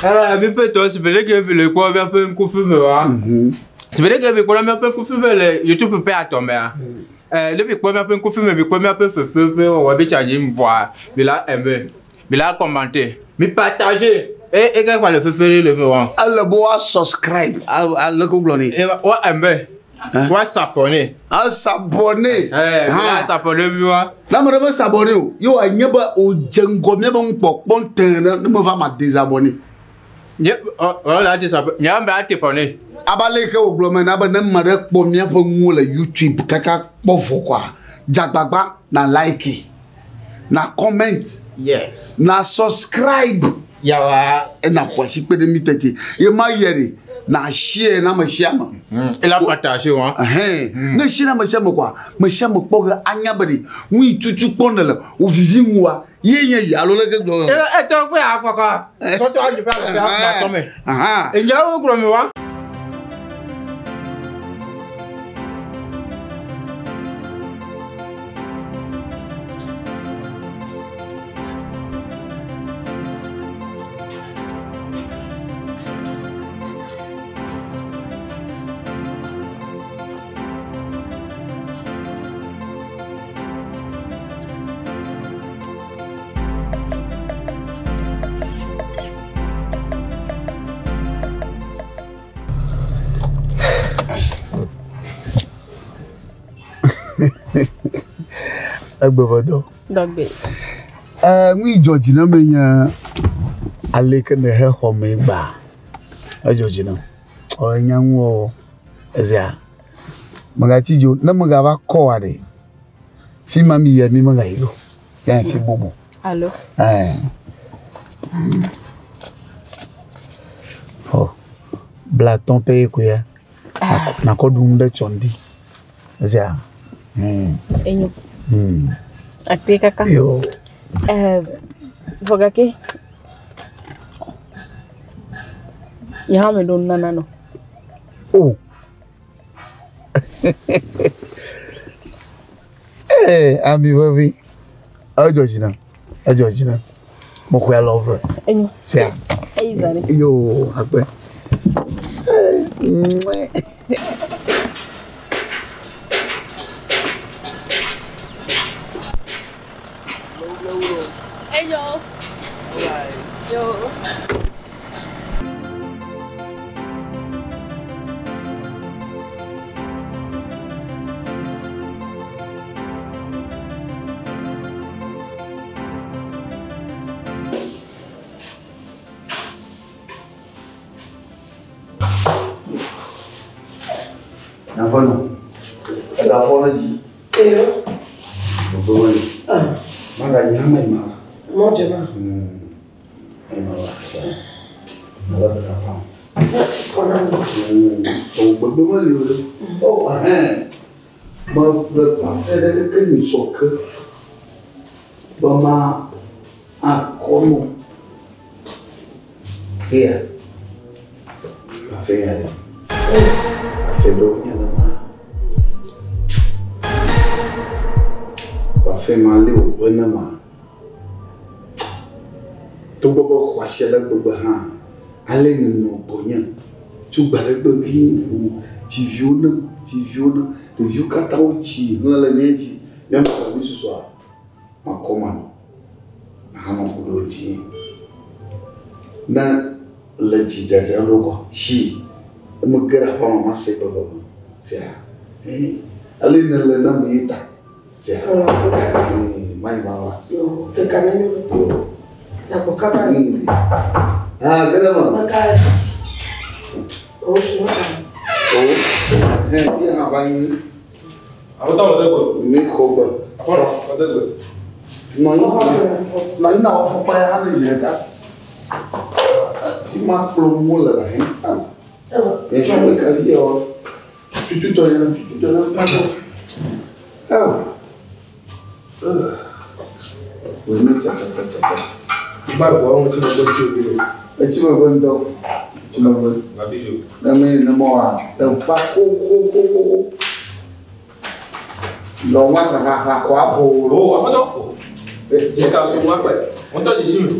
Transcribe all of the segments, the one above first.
Mais peut-être, c'est vrai que le quoi un peu un coup de feu, c'est vrai que le quoi un peu un coup de feu, YouTube peut pas tomber. Le quoi un peu un coup de feu, mais quoi un peu feu, on va bien changer me voir. Mais là, aimer, mais là commenter, mais partager. Et qu'est-ce qu'on le fait faire le voir? Alors bois subscribe à le Google. Et ouais aimer. Ouais s'abonner. Ah s'abonner. Là s'abonner moi. Là me devons s'abonner. Yo a nyeba o django me bon bon terrain ne me va ma désabonner. Là désabonner. Nya ba t'abonner. Abale ke o glome na ba ne mare po mia po mu le YouTube kaka bofo kwa. Jagbagba na like. Na comment. Yes. Na subscribe. Yawa. Et na kwa si pe de mitete. Ye ma yere. Na share na ma share ma. Et la partager hein. Ne share na ma share ma kwa. Ma share ma poga anya bari. Wi tutu pona la. O vivi ngwa. Ye ya lo le ke do. Et toi quoi à quoi? Quand tu as du faire ça tomber. Et ya o gros me wa. Agbavado. Dogbe. We Georgina menya aleke ne he home gba. Georgina. O nyanwo ezia. Magati jo na magaba ko ade. Fi mami ye mi maga ilo. Ya fi bobo. Allo. Oh. Blaton paye ko ya. Na ko dum de chondi. Ezia. Enyo. Akpe kaka. Yo. Vogake. Ya me don nana no. Oh. Ami baby. Georgina. Georgina. Mo ko love. Enyo. Say. Izani. Yo, akpe. Enyo. Yo. Nafano. La fona ji. Bobo. Maga nyama imara. Moje ma. Imara sa. Nala bela pa. Nati konango. O bobo mo le. Oh Ma le pa fere ke ni soke. Ba ma akono. Here. Affaire. Affaire Parfait malé au bonnement. Tout bobo kwashela bobo ha. Ale no bonyan. Tu bare bobi ou ti viona, de viu katauchi, no la neti. Yam ko ni so so. Ma komano. Ha no ko doji. Na le ji jaja roko. Shi. Mo gara pa ma se bobo. Sia. Ale na na mita. Sia. Mai mama. Yo, ke kanani yo. Na kokaba ni. Gana ma. Makai. Oh, shima. Dia ngapain? Aku tahu ada apa. Ini koba. Apa? Ada apa? Nah, ini awak supaya ada juga. Si mak belum mulai lah, ya sampai kali ya. Cucu tu yang Ini caca. Baru orang cuma bercium. Cuma bentuk. Cuma bentuk. Nggak bisa. Namanya nama tempat ko. Longan kakak kuafu. Oh, apa tu? Kita semua apa? Untuk di sini.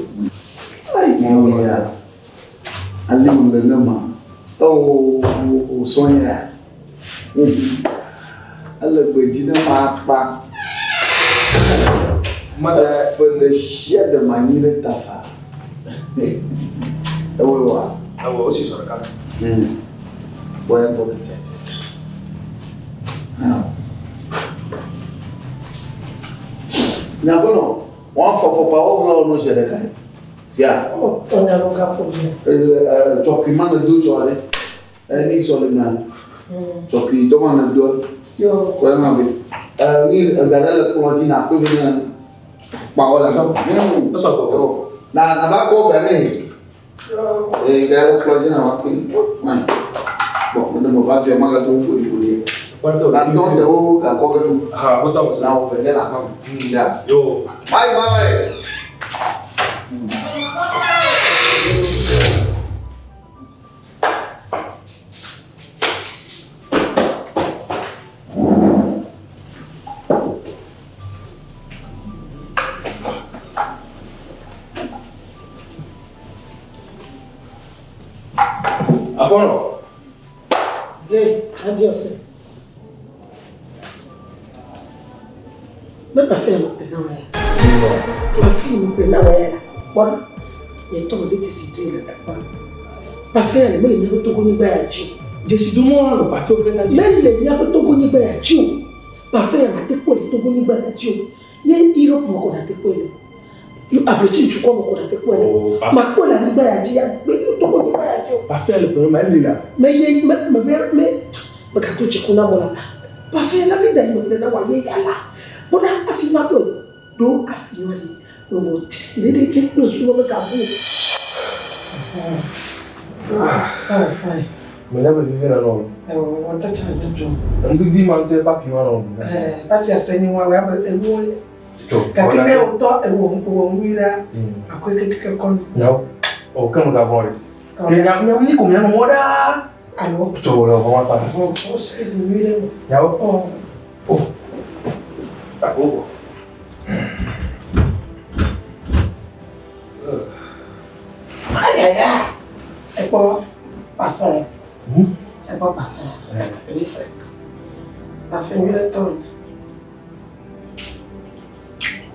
Ay, mau ya. Ali le nama. Oh, Sonia. Elle petit nama pas. Madame fait le chien de manière tafa. Oui, wa. Ah ouais, aussi sur le cas. Ouais, bon, tiens. N'abonne, on faut pas ouvrir nos jardins. Sia. Oh, on a le gars pour dire. Tu as mal de dos, tu as elle est sur le main. Tu as pris demande de dos. Yo. Quoi, ma vie? Il regardait le commandant à peu venir. Parole à toi. Ça va. Na ba ko ba me. Et le commandant a pris. Bon, on ne va pas faire mal à ton pour lui. La tonte de haut, la coque. Ah, on t'en Là, on fait la femme. Yo. Bye, bye. Apollo. Hey, adios. Même ma fille me plaît là. Ma fille me plaît là. Voilà. Il y a tout le monde qui est situé là. Ma fille, elle est même tout connu par Dieu. Je suis du monde, le parfum que tu as dit. Même les gens tout connu par Dieu. Ma fille, elle a été quoi tout connu par Dieu. Les héros pour qu'on a été quoi. You apprécies tu crois qu'on a été quoi. Ma quoi la liberté a dit, mais tout connu par Dieu. Parfum le problème elle est là. Mais quand tu connais moi là, parfait la vie d'ailleurs me là ouais là. Bon affirme que do affirme no tisser des titres no sur le cabou. Ah fine. Mais là, je vais là non. On t'a dit un jour. On peut vivre mal de papier non. Pas de tenir moi ouais mais elle quand il est au temps elle on lui là à quoi quelqu'un non. Aucun d'avant. Que n'y ni combien de mois alors tu le vraiment pas. On se fait lui là. Yao. Oh. D'accord. Aïe aïe aïe. Et quoi parfait. Et quoi parfait. Oui c'est. Parfait lui le ton.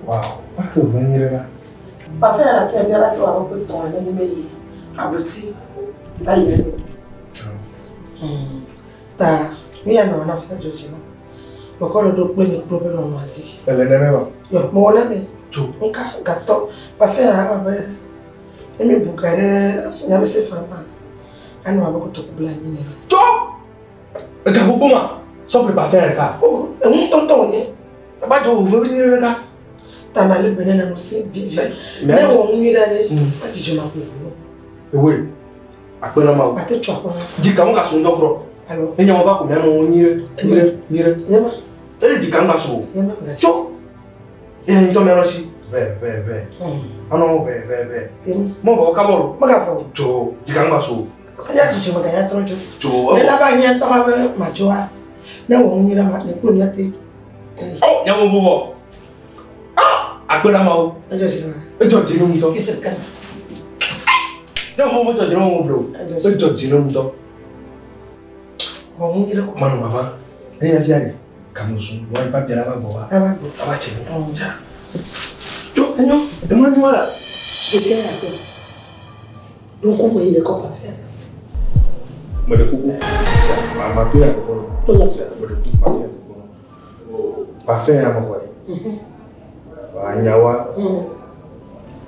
Wow. Pas que venir là. Parfait la servir là tu as un peu de temps mais abouti. Là il y a. Ta mi ya na fait Georgie là. Mon corps doit plein de problèmes on m'a dit. Elle est même pas. Yo, mon ami. Tout. On gâteau. Parfait ah ben. Et mes bougaré, il y avait ces femmes. Elle n'a pas beaucoup de problèmes. Tout. Et quand vous comment? Sans pas faire le cas. Oh, et on t'entend né. Pas de vous venir le cas. T'en as le bénin à nous c'est vivre. Mais on y d'aller. Pas dit je m'appelle. Oui. Après la mort. Pas te tu as pas. Dis comment on a son docteur. Alors. Et on va combien on y nire. Yema. Et dis comment on a Yema. tout. Et il tombe là aussi. Ve. Ah non, ve. Mon va au Cameroun. Magafo. Tout. Dis comment on Il y a du monde, il y a trop de choses. tout. Mais là-bas, il y a trop de majoa. Là, on y là, les clones, il y a des. Oh, il y a mon beau. Ah, après la mort. Je sais pas. Et toi, tu nous Qui c'est le cas? non, mon tu dis mon bleu. Et toi, tu nous On y là. Manu maman. Et il y a fier. Kamusu, ouais, pas bien là-bas, boba. Ah ouais. Ah ouais, tiens. Tout, non. Et moi, voilà. Je tiens à toi. Donc, comment il est comme à faire? Mais le coucou. Ma pire, Tout là. pas faire à moi. Anyawa.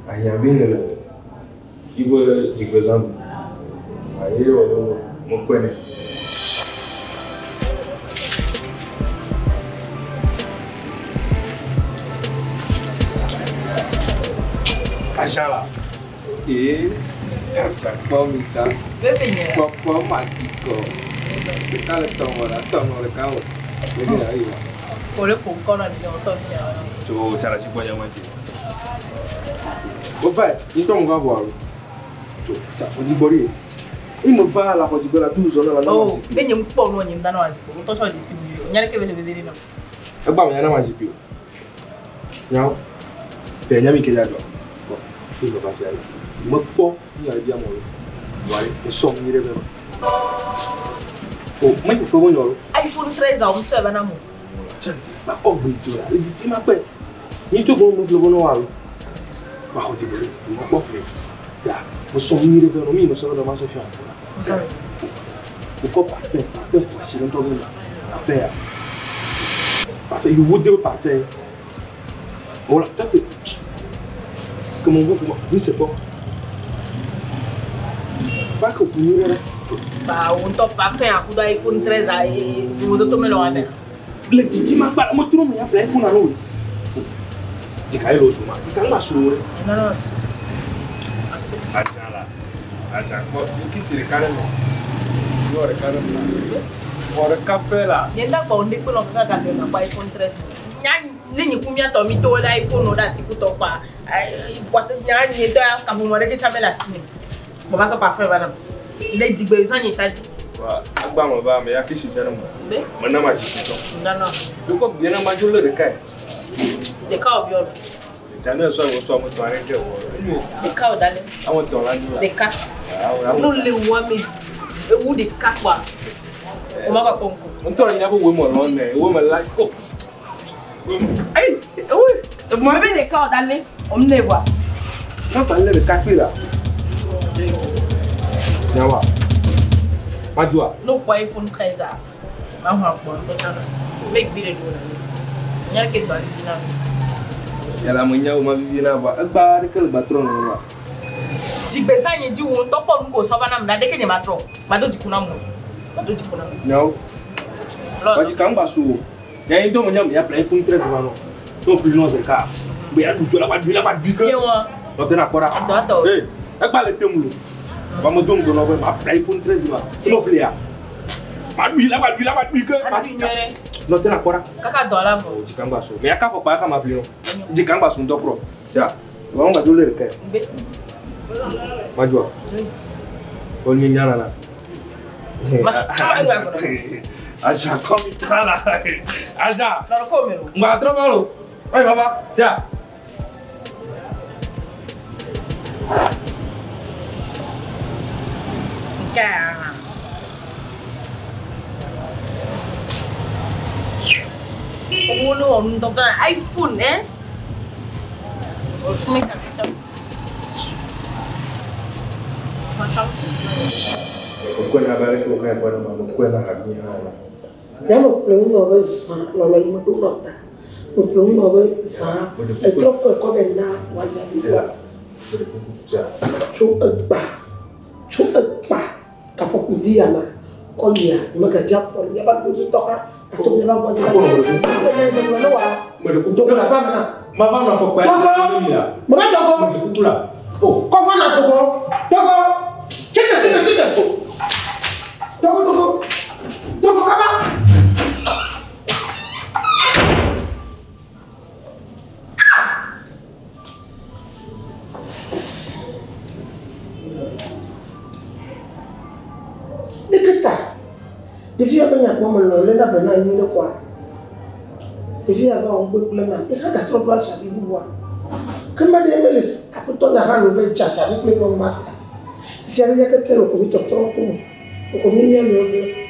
Anyabine. Il veut dire que ça. Aïe, mon connaît. Achala. Et chaque fois, pourquoi magique? Quand le temps voilà, le chaos. Pour le concours, on s'en vient. Tu as la chipoya moitié. Au fait, il tombe va voir. On dit Bori. Il me va à la Côte d'Ivoire 12 ans. Oh, il y a un peu de monde dans la zone. On t'entend d'ici. Il y a que les bébés là. Eh ben, il y a un magique. Non. Il y a un qui est là. Bon, il va pas faire. Il me pas, il y a bien mon. Voilà, nous sommes mirés. Oh, moi, il faut mon iPhone 13 ans, on se fait un amour. Tiens, ma compris, tu vois. Il dit, tu m'as fait. Il te bon, nous le bon. Ma route est bonne, il m'a compris. Nous sommes mirés vers nous, nous sommes dans ma Sophia. Pourquoi parfait, parfait, c'est un problème. Parfait. Parfait, il vous dit parfait. Voilà, comment vous, oui, c'est bon. Pas que vous n'y allez. Bah, on top parfait, un coup d'iPhone 13 à vous de tomber là. Le titi m'a pas, moi, tout le monde a appelé iPhone à nous. Tu as eu le chemin, tu as eu le chemin. Non, non. Attends là. Attends, qui c'est le carré là? Le carré là. On le café là. Il y a on dit que l'on peut faire un iPhone 13. Ni combien de temps tu as l'iPhone ou là si tu t'en pas. Il faut que tu aies quand vous m'aurez dit la signe. Bon, ça pas faire madame. Il est dit que ça n'y est pas. Agba mo ba me ya kishi jana mo. Be? Mo na ma shi to. Non non. Ko bien na ma jolo de kai. De ka obi olo. Jana so mo to are de wo. De ka odale. Awon to la ni. De ka. No le wa me ewu de ka kwa. O ma ba konko. On to nya bo we mo lo ne. We mo like oh. Ai, oui. Mo be de ka odale. O me wa. Ça parle de café là. Nyawa. Majua. No kwa iPhone 13 a. Ma ho akwa to sana. Make video do na. Nya ke ba na. Yala mo nya o ma vivi na ba. Agba de kel batron na ba. Ti be sa yin ji won to po ngo so ba na mda de ke nya matro. Ma do jikuna mo. Ma do jikuna. Nyawo. Ba ji kan ba su. Ya yin to mo nya ya play iPhone 13 ba no. To plus non c'est car. Be ya du la ba du que. No te na kora. Ato. Eh, agba le temulo. Vamos dum do novo ma play iPhone 13 ba. No play ya. Ma du la ba du que. No te na kora. Kaka dollar bo. Jikamba so. Me aka fo pa aka ma play no. Jikamba so ndokro. Ja. Wa nga do le ke. Majua. On ni nyana na. Aja come tala. Aja. Não come. Nga trabalho. Oi baba. Já. Cara. O no não toca iPhone, né? Os me cabeça. Macam. Ko na bare ko ka ba na ko na ha ni ha. Ya mo plum no ba sa lo lo mo du no ta. Mo plum no ba sa e trop ko be na wa ja bi ko. Chu ba. Ka po ku dia ma. Ko ya ma ka ja ko ya ba ku to ka. To ya ba ko ya. Sa na mo no wa. Mo de ku Do na ba na. Ma ba na fo pa ni la. Mo ba dogo. Ku la. Oh, Ko ba na dogo. Dogo. Chita. Dogo. Dogo ka ba. Devi apa yang aku malu, lena benar ini le kuat. Devi apa orang berkelana, ikan dah terlalu sabi buat. Kembali dia melis, aku tahu nak halu baca sabi kelana mati. Devi apa yang kekelo, aku bicara terlalu, aku minyak le.